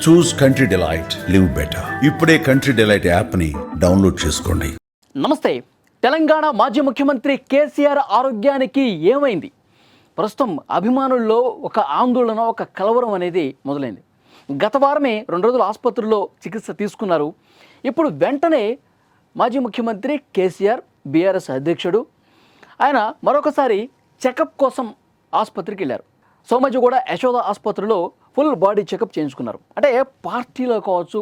చూస్ country delight, live better. ఇప్పుడే country delight యాప్ని download చేసుకోండి. నమస్తే. తెలంగాణ మాజీ ముఖ్యమంత్రి కేసీఆర్ ఆరోగ్యానికి ఏమైంది? ప్రస్తుతం అభిమానుల్లో ఒక ఆందోళన, ఒక కలవరం అనేది మొదలైంది. గత వారమే 2 రోజులు ఆసుపత్రిలో చికిత్స తీసుకున్నారు. ఇప్పుడు వెంటనే మాజీ ముఖ్యమంత్రి కేసీఆర్, బీఆర్ఎస్ అధ్యక్షుడు, ఆయన మరొకసారి చెకప్ కోసం ఆసుపత్రికి వెళ్ళారు. సోమాజిగూడ యశోద ఆసుపత్రిలో ఫుల్ బాడీ చెకప్ చేయించుకున్నారు. అంటే పార్టీలో కావచ్చు,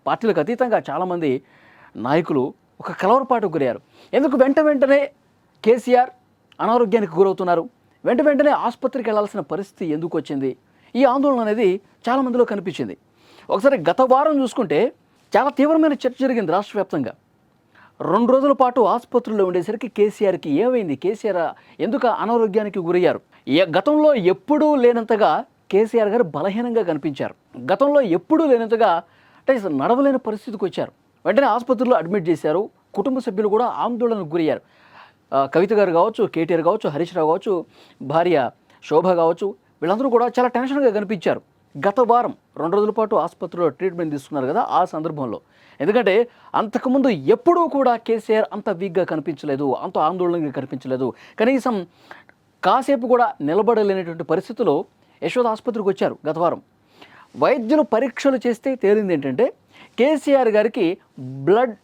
పార్టీలకు అతీతంగా చాలామంది నాయకులు ఒక కలవరపాటుకు గురయ్యారు. ఎందుకు వెంటనే కేసీఆర్ అనారోగ్యానికి గురవుతున్నారు, వెంటనే ఆసుపత్రికి వెళ్లాల్సిన పరిస్థితి ఎందుకు వచ్చింది? ఈ ఆందోళన అనేది చాలామందిలో కనిపించింది. ఒకసారి గత వారం చూసుకుంటే చాలా తీవ్రమైన చర్చ జరిగింది రాష్ట్ర వ్యాప్తంగా. 2 రోజుల పాటు ఆసుపత్రిలో ఉండేసరికి కేసీఆర్కి ఏమైంది, కేసీఆర్ ఎందుకు అనారోగ్యానికి గురయ్యారు? గతంలో ఎప్పుడూ లేనంతగా కేసీఆర్ గారు బలహీనంగా కనిపించారు. గతంలో ఎప్పుడూ లేనంతగా అంటే నడవలేని పరిస్థితికి వచ్చారు. వెంటనే ఆసుపత్రిలో అడ్మిట్ చేశారు. కుటుంబ సభ్యులు కూడా ఆందోళనకు గురయ్యారు. కవిత గారు కావచ్చు, కేటీఆర్ కావచ్చు, హరీష్ రావు కావచ్చు, భార్య శోభ కావచ్చు, వీళ్ళందరూ కూడా చాలా టెన్షన్గా కనిపించారు. గత వారం 2 రోజుల పాటు ఆసుపత్రిలో ట్రీట్మెంట్ తీసుకున్నారు కదా, ఆ సందర్భంలో. ఎందుకంటే అంతకుముందు ఎప్పుడూ కూడా కేసీఆర్ అంత వీక్గా కనిపించలేదు, అంత ఆందోళనగా కనిపించలేదు. కనీసం కాసేపు కూడా నిలబడలేనటువంటి పరిస్థితిలో యశోద ఆసుపత్రికి వచ్చారు గత వారం. వైద్యులు పరీక్షలు చేస్తే తేలింది ఏంటంటే కేసీఆర్ గారికి బ్లడ్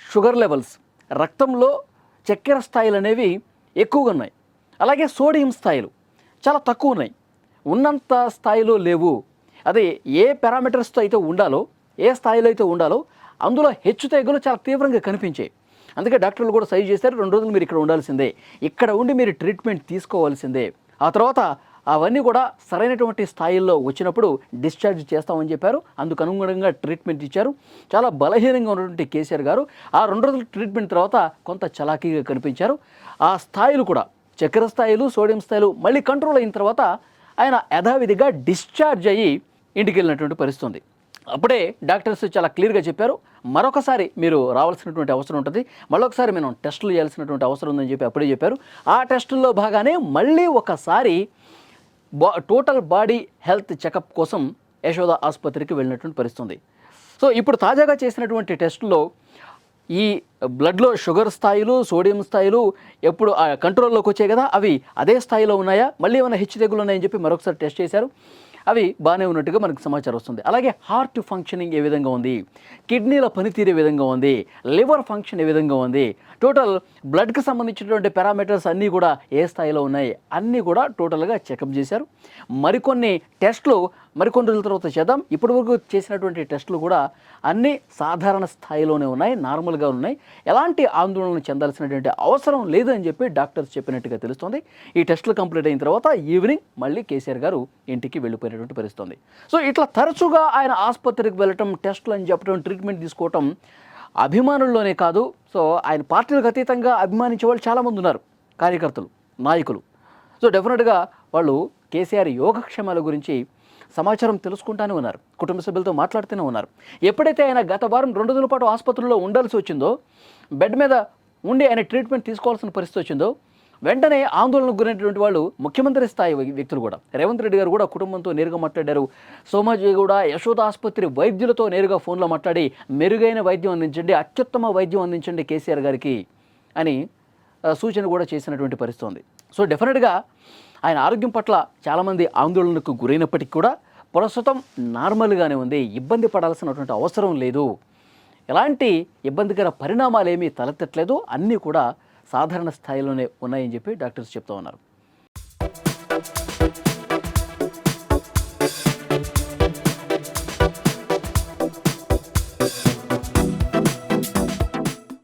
షుగర్ లెవెల్స్, రక్తంలో చక్కెర స్థాయిలు అనేవి ఎక్కువగా ఉన్నాయి. అలాగే సోడియం స్థాయిలు చాలా తక్కువ ఉన్నాయి, ఉన్నంత స్థాయిలో లేవు. అదే ఏ పారామీటర్స్తో అయితే ఉండాలో, ఏ స్థాయిలో అయితే ఉండాలో అందులో హెచ్చుతగ్గులు చాలా తీవ్రంగా కనిపించాయి. అందుకే డాక్టర్లు కూడా సజెస్ట్ చేశారు, 2 రోజులు మీరు ఇక్కడ ఉండాల్సిందే, ఇక్కడ ఉండి మీరు ట్రీట్మెంట్ తీసుకోవాల్సిందే. ఆ తర్వాత అవన్నీ కూడా సరైనటువంటి స్థాయిల్లో వచ్చినప్పుడు డిశ్చార్జ్ చేస్తామని చెప్పారు. అందుకు అనుగుణంగా ట్రీట్మెంట్ ఇచ్చారు. చాలా బలహీనంగా ఉన్నటువంటి కేసీఆర్ గారు ఆ 2 రోజుల ట్రీట్మెంట్ తర్వాత కొంత చలాకీగా కనిపించారు. ఆ స్థాయిలు కూడా, చక్కెర స్థాయిలు, సోడియం స్థాయిలు మళ్ళీ కంట్రోల్ అయిన తర్వాత ఆయన యథావిధిగా డిశ్చార్జ్ అయ్యి ఇంటికి వెళ్ళినటువంటి పరిస్థితి ఉంది. అప్పుడే డాక్టర్స్ చాలా క్లియర్గా చెప్పారు, మరొకసారి మీరు రావాల్సినటువంటి అవసరం ఉంటుంది, మళ్ళొకసారి మనం టెస్టులు చేయాల్సినటువంటి అవసరం ఉందని చెప్పి అప్పుడే చెప్పారు. ఆ టెస్టుల్లో భాగానే మళ్ళీ ఒకసారి టోటల్ బాడీ హెల్త్ చెకప్ కోసం యశోద ఆసుపత్రికి వెళ్ళినటువంటి పరిస్థితుంది. సో ఇప్పుడు తాజాగా చేసినటువంటి టెస్టుల్లో ఈ బ్లడ్లో షుగర్ స్థాయిలు, సోడియం స్థాయిలు ఎప్పుడు కంట్రోల్లోకి వచ్చాయి కదా, అవి అదే స్థాయిలో ఉన్నాయా, మళ్ళీ ఏమైనా హెచ్చుతగ్గులు ఉన్నాయని చెప్పి మరొకసారి టెస్ట్ చేశారు. అవి బాగానే ఉన్నట్టుగా మనకు సమాచారం వస్తుంది. అలాగే హార్ట్ ఫంక్షనింగ్ ఏ విధంగా ఉంది, కిడ్నీల పనితీరు ఏ విధంగా ఉంది, లివర్ ఫంక్షన్ ఏ విధంగా ఉంది, టోటల్ బ్లడ్కి సంబంధించినటువంటి పారామీటర్స్ అన్నీ కూడా ఏ స్థాయిలో ఉన్నాయి, అన్నీ కూడా టోటల్గా చెకప్ చేశారు. మరికొన్ని టెస్టులు మరికొన్ని రోజుల తర్వాత చేద్దాం. ఇప్పటివరకు చేసినటువంటి టెస్టులు కూడా అన్నీ సాధారణ స్థాయిలోనే ఉన్నాయి, నార్మల్గా ఉన్నాయి, ఎలాంటి ఆందోళన చెందాల్సినటువంటి అవసరం లేదు అని చెప్పి డాక్టర్స్ చెప్పినట్టుగా తెలుస్తుంది. ఈ టెస్టులు కంప్లీట్ అయిన తర్వాత ఈవినింగ్ మళ్ళీ కేసీఆర్ గారు ఇంటికి వెళ్ళిపోయినటువంటి పరిస్థితుంది. సో ఇట్లా తరచుగా ఆయన ఆసుపత్రికి వెళ్ళటం, టెస్టులు అని చెప్పడం, ట్రీట్మెంట్ తీసుకోవటం అభిమానుల్లోనే కాదు, సో ఆయన పార్టీలకు అతీతంగా అభిమానించే వాళ్ళు చాలామంది ఉన్నారు, కార్యకర్తలు, నాయకులు. సో డెఫినెట్గా వాళ్ళు కేసీఆర్ యోగక్షేమాల గురించి సమాచారం తెలుసుకుంటూనే ఉన్నారు, కుటుంబ సభ్యులతో మాట్లాడుతూనే ఉన్నారు. ఎప్పుడైతే ఆయన గత వారం 2 రోజుల పాటు ఆసుపత్రిలో ఉండాల్సి వచ్చిందో, బెడ్ మీద ఉండి ఆయన ట్రీట్మెంట్ తీసుకోవాల్సిన పరిస్థితి వచ్చిందో, వెంటనే ఆందోళనకు గురైనటువంటి వాళ్ళు ముఖ్యమంత్రి స్థాయి వ్యక్తులు కూడా, రేవంత్ రెడ్డి గారు కూడా కుటుంబంతో నేరుగా మాట్లాడారు. సోమాజిగూడ యశోద ఆసుపత్రి వైద్యులతో నేరుగా ఫోన్లో మాట్లాడి మెరుగైన వైద్యం అందించండి, అత్యుత్తమ వైద్యం అందించండి కేసీఆర్ గారికి అని సూచన కూడా చేసినటువంటి పరిస్థితి ఉంది. సో డెఫినెట్గా ఆయన ఆరోగ్యం పట్ల చాలామంది ఆందోళనకు గురైనప్పటికీ కూడా ప్రస్తుతం నార్మల్గానే ఉంది, ఇబ్బంది పడాల్సినటువంటి అవసరం లేదు, ఎలాంటి ఇబ్బందికర పరిణామాలు ఏమీ తలెత్తట్లేదు, అన్నీ కూడా సాధారణ స్థాయిలోనే ఉన్నాయని చెప్పి డాక్టర్స్ చెప్తూ ఉన్నారు.